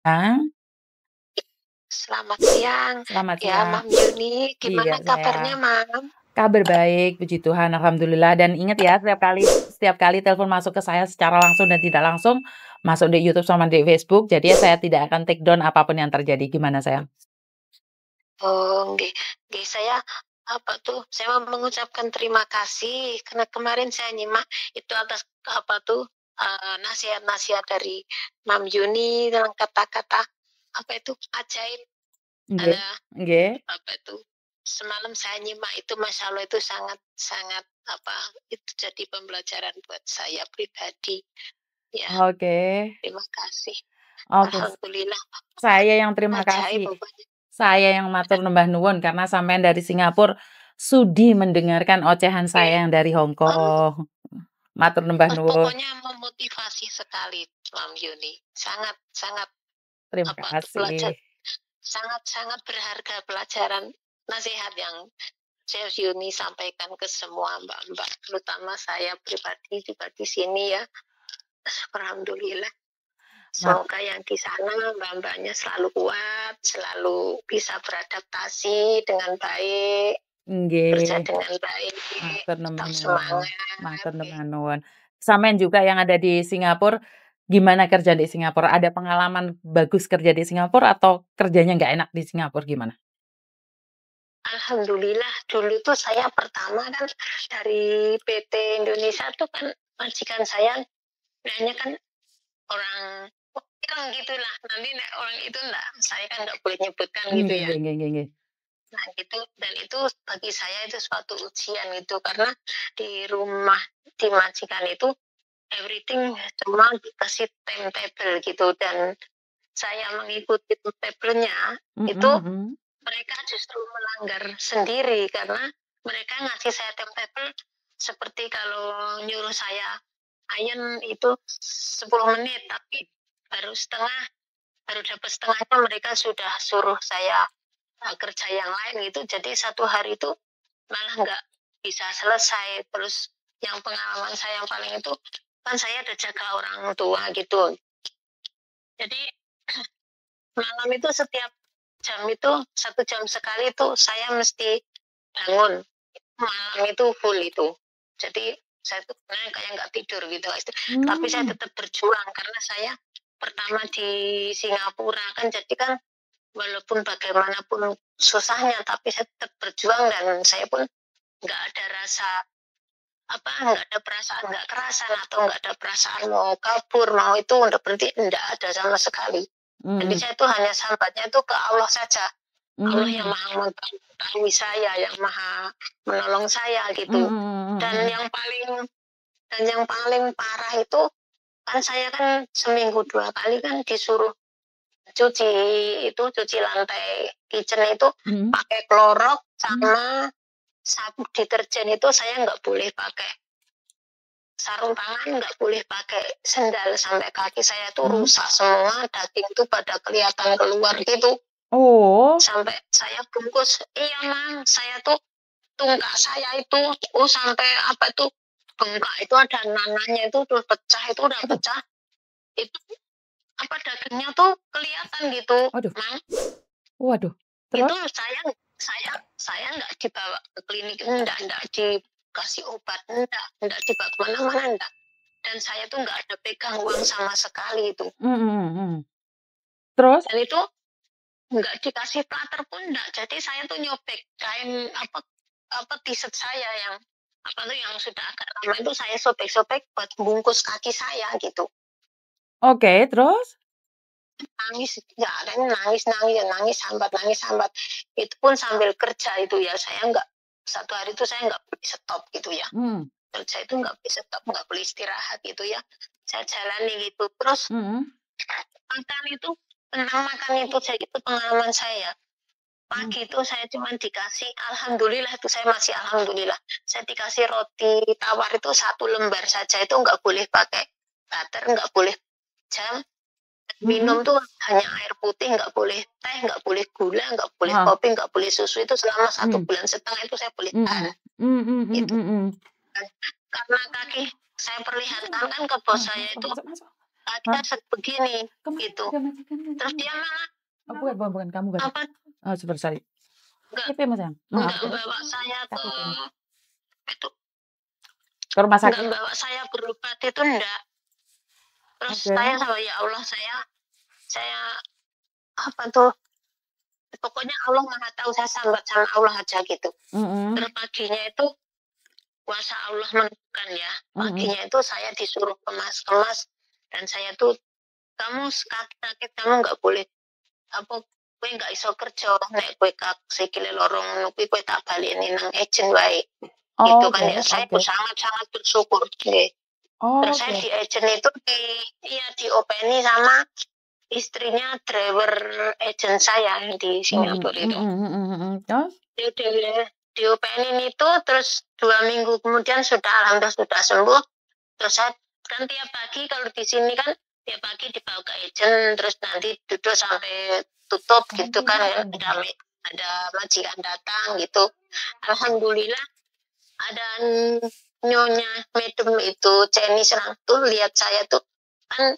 Siang. Selamat siang. Selamat Ya, siang. Mam Yuni, Iya, gimana kabarnya, sayang. Mam? Kabar baik, puji Tuhan, alhamdulillah. Dan ingat ya, setiap kali telepon masuk ke saya secara langsung dan tidak langsung, masuk di YouTube sama di Facebook, jadi ya saya tidak akan take down apapun yang terjadi. Gimana, sayang? Oh, nggih. Nggih, saya mau mengucapkan terima kasih karena kemarin saya nyimak itu atas nasihat-nasihat dari Mam Yuni dengan kata-kata ajaib. Nggih, Ada nggih. semalam saya nyimak itu Masya Allah itu sangat sangat itu jadi pembelajaran buat saya pribadi. Ya, Oke. terima kasih. Oke, Alhamdulillah. saya yang terima Ajaib kasih. pokoknya. Saya yang matur nembah nuwun karena sampean dari Singapura sudi mendengarkan ocehan saya yang dari Hong Oh, Kong. Matur nembah nuwun. pokoknya memotivasi sekali, Mam Yuni. Sangat sangat Terima belajar kasih. sangat-sangat berharga pelajaran nasihat yang Chef Yuni sampaikan ke semua mbak-mbak, terutama saya pribadi juga di sini ya. Alhamdulillah. Mat Semoga yang di sana mbak-mbaknya selalu kuat, selalu bisa beradaptasi dengan baik, kerja Nggih. dengan baik, Matur nembah tetap nuwun, semangat. matur nembah nuwun. Sampean juga yang ada di Singapura, gimana kerja di Singapura? Ada pengalaman bagus kerja di Singapura atau kerjanya nggak enak di Singapura, gimana? Alhamdulillah dulu tuh saya pertama kan dari PT Indonesia tuh kan majikan saya bilangnya kan orang wakil gitulah, nanti orang itu enggak, saya kan nggak boleh nyebutkan gitu Nggih ya. nggih nggih nggih nggih. Nah gitu, dan itu bagi saya itu suatu ujian gitu, karena di rumah di majikan itu everything cuma dikasih timetable gitu, dan saya mengikuti timetable-nya Mhm itu mhm. mereka justru melanggar sendiri karena mereka ngasih saya timetable seperti kalau nyuruh saya iron itu 10 menit, tapi baru setengah, baru dapat setengahnya mereka sudah suruh saya kerja yang lain gitu. Jadi satu hari itu malah nggak bisa selesai. Terus yang pengalaman saya yang paling itu kan saya ada jaga orang tua gitu. Jadi malam itu setiap jam itu 1 jam sekali tuh saya mesti bangun. Malam itu full itu. Jadi saya tuh kayak nggak tidur gitu. Tapi saya Mmm. tetap berjuang karena saya pertama di Singapura kan, jadi kan walaupun bagaimanapun susahnya, tapi saya tetap berjuang dan saya pun nggak ada rasa nggak ada perasaan nggak kerasan atau nggak ada perasaan mau kabur mau itu udah berhenti, nggak ada sama sekali. Jadi Mhm. saya tuh hanya sambatnya itu ke Allah saja. Allah yang Mmm. maha mengetahui saya, yang maha menolong saya Mhm gitu. mhm Dan mhm. yang paling parah itu kan saya kan seminggu 2 kali kan disuruh cuci cuci lantai kitchen itu Mhm. pakai klorok Mmm. sama sapu deterjen, itu saya nggak boleh pakai sarung tangan, nggak boleh pakai sendal, sampai kaki saya tuh Mhm. rusak semua, daging tuh pada kelihatan keluar gitu. Oh. Sampai saya bungkus, iya Mang, saya tuh tungkak saya itu, sampai bengkak itu ada nanahnya itu tuh pecah, itu udah Aduh pecah. Itu dagingnya tuh kelihatan gitu, aduh, Mang. waduh, Itu terus? saya nggak dibawa ke klinik, enggak dikasih obat, enggak dibawa kemana-mana, enggak. Dan saya tuh nggak ada pegang uang sama sekali itu. Mhm mhm mhm. Terus? Dan itu nggak dikasih plater pun enggak. Jadi saya tuh nyobek kain t-shirt saya yang yang sudah agak lama itu saya sobek-sobek buat bungkus kaki saya gitu. Oke, terus? Nangis, nggak ada yang nangis nangis nangis sambat. Itu pun sambil kerja itu ya, saya nggak, satu hari itu saya nggak boleh stop gitu ya. Mmm. Kerja itu nggak boleh stop, nggak boleh istirahat gitu ya. Saya jalani gitu. Terus Mhm. makan itu, tentang makan itu saya, itu pengalaman saya. Mhm. Pagi itu saya cuma dikasih, alhamdulillah itu saya masih alhamdulillah. Saya dikasih roti tawar itu 1 lembar saja, itu nggak boleh pakai butter, nggak boleh jam. Mhm. Minum tuh hanya air putih, nggak boleh teh, nggak boleh gula, nggak boleh Heeh. kopi, nggak boleh susu, itu selama satu Mmm. bulan setengah itu saya boleh Mhm. tahan. Mhm mhm Itu mhm. kan karena kaki saya perlihatkan kan ke bos Heeh, saya masuk itu masuk masuk. ada begini Kemana gitu. ada majikan kan? Terus dia malah Oh, bukan kamu kan? apa Oh, sorry. enggak KTP Mas yang? enggak Terus bawa saya ke KTP. itu Ke rumah enggak sakit? bawa saya berobat itu enggak. Terus Oke. saya sama ya Allah saya apa tuh pokoknya Allah Maha tahu, saya sambat sama Allah aja gitu. Terus paginya itu kuasa Allah menentukan ya. Paginya itu saya disuruh kemas dan saya tuh kamu sakit kamu nggak boleh apa kowe nggak iso kerja nek kowe sikile lorong ngono kuwi kowe tak baleni nang agent wae. Gitu kan ya. Saya sangat bersyukur nggih. Terus saya di agent itu diopeni sama istrinya driver agent saya yang di Singapura itu. Diopenin itu terus 2 minggu kemudian alhamdulillah sudah sembuh. Terus saya kan tiap pagi kalau di sini kan tiap pagi dibawa ke agent terus nanti duduk sampai tutup gitu kan ya. Ada majikan datang gitu. Alhamdulillah ada nyonya medem itu Chinese orang tuh lihat saya tuh kan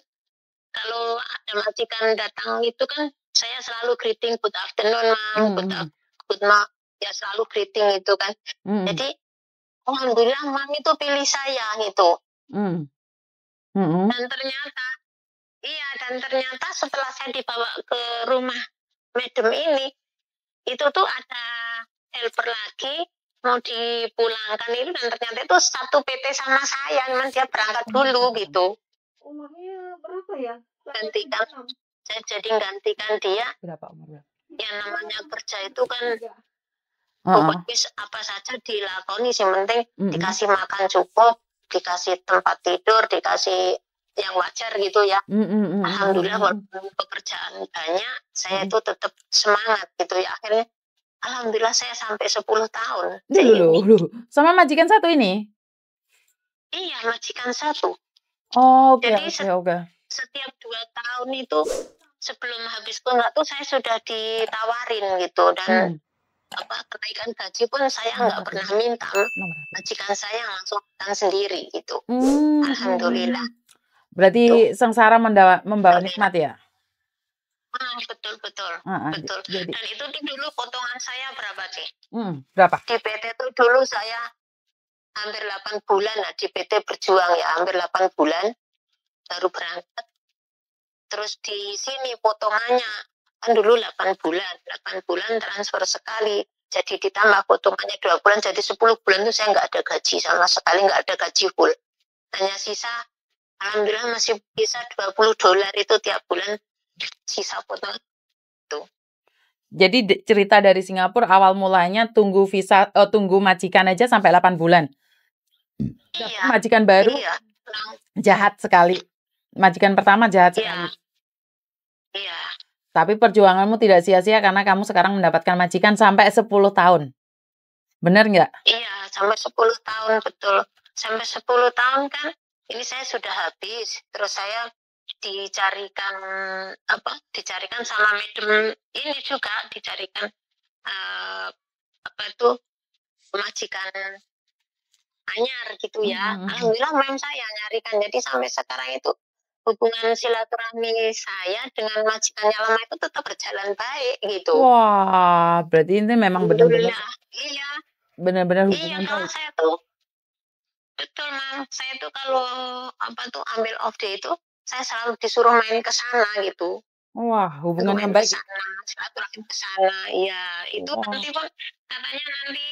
kalau ada majikan datang itu kan saya selalu greeting good afternoon ma'am, good morning ya selalu greeting itu kan. Jadi alhamdulillah ma'am itu pilih saya gitu. Dan ternyata setelah saya dibawa ke rumah medem ini itu tuh ada helper lagi mau dipulangkan itu dan ternyata itu satu PT sama saya, memang dia berangkat dulu gitu. Umurnya berapa ya? Saya jadi gantikan dia. Berapa umurnya? Yang namanya kerja itu kan pokoknya apa saja dilakoni, yang penting dikasih makan cukup, dikasih tempat tidur, dikasih yang wajar gitu ya. Alhamdulillah walaupun pekerjaan banyak, saya itu tetap semangat gitu ya. Akhirnya alhamdulillah saya sampai 10 tahun. Dulu. Sama majikan satu ini? Iya, majikan satu. Oh, oke. Jadi setiap 2 tahun itu sebelum habis kontrak tuh saya sudah ditawarin gitu dan kenaikan gaji pun saya nggak pernah minta. Majikan saya langsung sendiri gitu. Alhamdulillah. Berarti sengsara membawa nikmat ya? Betul. Dan itu dulu potongan saya berapa sih? Berapa? Di PT itu dulu saya hampir 8 bulan lah di PT berjuang ya, hampir 8 bulan baru berangkat. Terus di sini potongannya kan dulu 8 bulan transfer sekali. Jadi ditambah potongannya 2 bulan, jadi 10 bulan itu saya nggak ada gaji sama sekali, nggak ada gaji full. Hanya sisa, alhamdulillah masih bisa $20 itu tiap bulan sisa potongan itu. Jadi cerita dari Singapura awal mulanya tunggu visa, tunggu majikan aja sampai 8 bulan. Iya. Majikan baru jahat sekali. Majikan pertama jahat sekali. Iya. Tapi perjuanganmu tidak sia-sia karena kamu sekarang mendapatkan majikan sampai 10 tahun. Benar nggak? Iya, sampai 10 tahun betul. Sampai 10 tahun kan ini saya sudah habis. Terus saya dicarikan sama medem ini juga dicarikan majikan anyar gitu ya. Alhamdulillah memang saya nyarikan. Jadi sampai sekarang itu hubungan silaturahmi saya dengan majikan yang lama itu tetap berjalan baik gitu. Wah, berarti ini memang benar-benar. Iya. Benar-benar hubungan baik. Saya tuh betul Mam. Saya tuh kalau ambil off day itu saya selalu disuruh main ke sana gitu. Wah, hubungan yang baik. Silaturahmi ke sana. Iya, itu nanti pun katanya nanti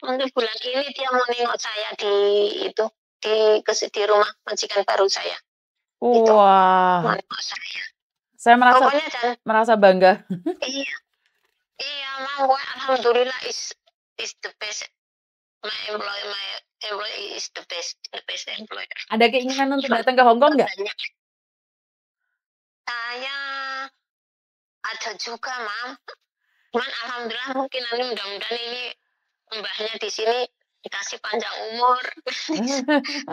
untuk bulan ini dia mau nengok saya di rumah majikan baru saya. Wah. Nengok saya. Saya merasa bangga. Iya, Mam. Alhamdulillah is the best. My employee is the best employer. Ada keinginan untuk datang ke Hong Kong nggak? Saya ada juga, Mam. Cuman alhamdulillah mungkin nanti mudah-mudahan ini mbahnya di sini dikasih panjang umur.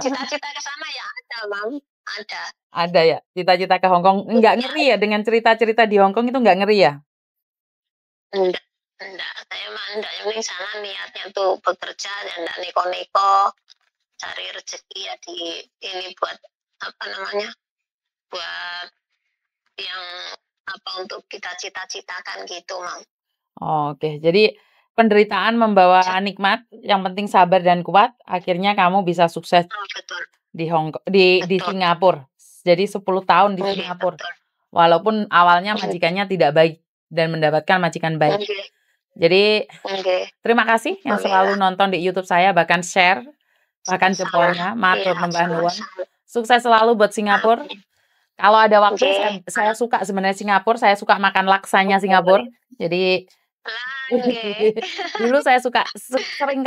Cita-cita ke sana ya ada, Mam. Ada. Ada ya, cita-cita ke Hong Kong. Nggak ngeri ya dengan cerita-cerita di Hong Kong itu nggak ngeri ya? Enggak, saya mah enggak. Yang penting sana niatnya tuh bekerja dan enggak neko-neko, cari rezeki ya di ini buat apa namanya, buat yang untuk kita cita-citakan gitu, Mam. Oke, jadi penderitaan membawa nikmat, yang penting sabar dan kuat, akhirnya kamu bisa sukses Betul, di di betul. Singapura. Jadi 10 tahun di Singapura. Betul. Walaupun awalnya majikannya tidak baik dan mendapatkan majikan baik. Jadi terima kasih yang selalu nonton di YouTube saya, bahkan share, bahkan jempolnya, matur nembah nuwun. Sukses selalu buat Singapura. Kalau ada waktu saya suka sebenarnya Singapura, saya suka makan laksanya Singapura. Jadi dulu saya suka sering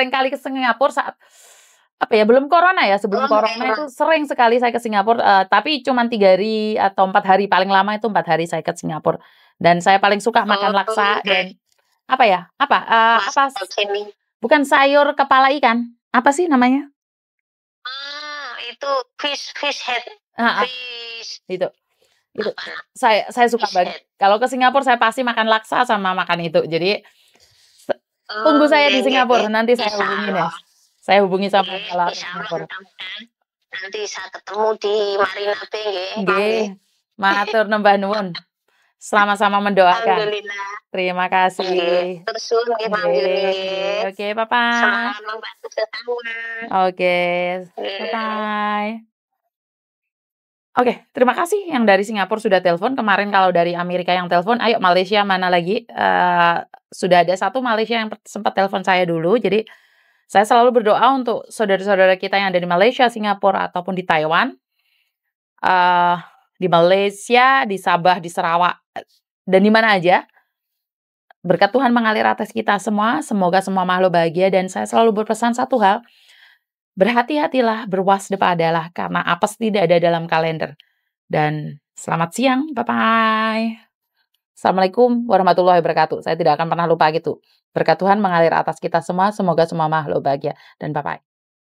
kali ke Singapura saat belum corona ya, sebelum corona itu sering sekali saya ke Singapura, tapi cuma 3 hari atau 4 hari, paling lama itu 4 hari saya ke Singapura. Dan saya paling suka makan laksa dan bukan sayur kepala ikan, apa sih namanya? Itu fish head. Itu. Saya suka banget. Kalau ke Singapura saya pasti makan laksa sama makan itu. Jadi tunggu saya di Singapura, nanti saya hubungin ya. Saya hubungi sama kalau Singapura. Nanti saya ketemu di Marina Bay nggih. Matur nembah nuwun. Sama-sama mendoakan. Alhamdulillah. Terima kasih. Tersun nggih, Mang Yuni. Oke, bye-bye. Semangat membantu sesama. Oke, bye-bye. Oke, terima kasih yang dari Singapura sudah telepon. Kemarin kalau dari Amerika yang telepon, ayo Malaysia mana lagi? Sudah ada satu Malaysia yang sempat telepon saya dulu. Jadi saya selalu berdoa untuk saudara-saudara kita yang ada di Malaysia, Singapura, ataupun di Taiwan, di Malaysia, di Sabah, di Sarawak, dan di mana aja. Berkat Tuhan mengalir atas kita semua. Semoga semua makhluk bahagia. Dan saya selalu berpesan satu hal. Berhati-hatilah, berwaspadalah, karena apes tidak ada dalam kalender. Dan selamat siang, bye-bye. Assalamualaikum warahmatullahi wabarakatuh. Saya tidak akan pernah lupa gitu. Berkat Tuhan mengalir atas kita semua, semoga semua makhluk bahagia. Dan bye-bye.